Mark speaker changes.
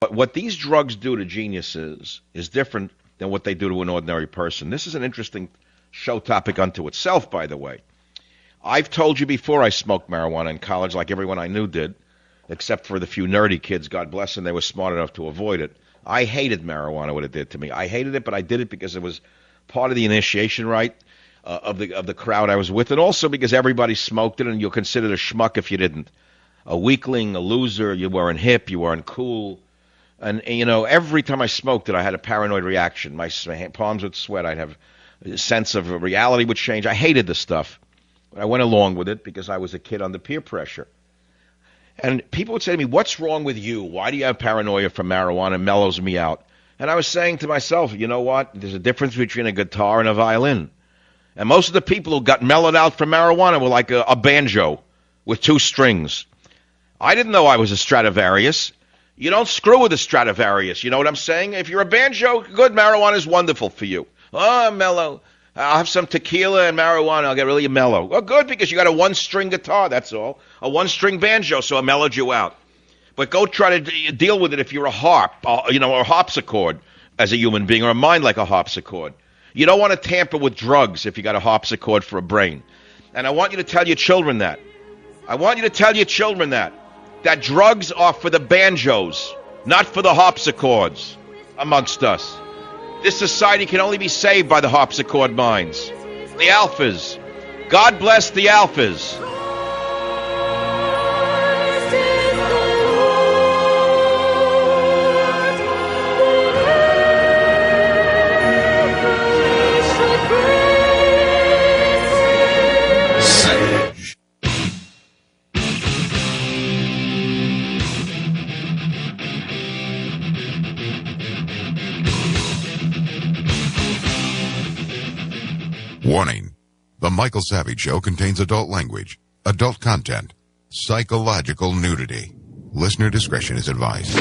Speaker 1: But what these drugs do to geniuses is different than what they do to an ordinary person. This is an interesting show topic unto itself, by the way. I've told you before I smoked marijuana in college like everyone I knew did, except for the few nerdy kids, God bless them, they were smart enough to avoid it. I hated marijuana, what it did to me. I hated it, but I did it because it was part of the initiation rite of the crowd I was with, and also because everybody smoked it, and you're considered a schmuck if you didn't. A weakling, a loser, you weren't hip, you weren't cool. And, you know, every time I smoked it, I had a paranoid reaction. My palms would sweat. I'd have a sense of reality would change. I hated the stuff. But I went along with it because I was a kid under peer pressure. And people would say to me, what's wrong with you? Why do you have paranoia from marijuana? It mellows me out. And I was saying to myself, you know what? There's a difference between a guitar and a violin. And most of the people who got mellowed out from marijuana were like a banjo with two strings. I didn't know I was a Stradivarius. You don't screw with a Stradivarius. You know what I'm saying? If you're a banjo, good, marijuana is wonderful for you. Oh, I'm mellow. I'll have some tequila and marijuana. I'll get really mellow. Well, good, because you got a one-string guitar, that's all. A one-string banjo, so it mellowed you out. But go try to deal with it if you're a harp, or a harpsichord as a human being, or a mind like a harpsichord. You don't want to tamper with drugs if you got a harpsichord for a brain. And I want you to tell your children that. That drugs are for the banjos, not for the harpsichords amongst us. This society can only be saved by the harpsichord minds. The alphas. God bless the alphas.
Speaker 2: Warning. The Michael Savage Show contains adult language, adult content, psychological nudity. Listener discretion is advised.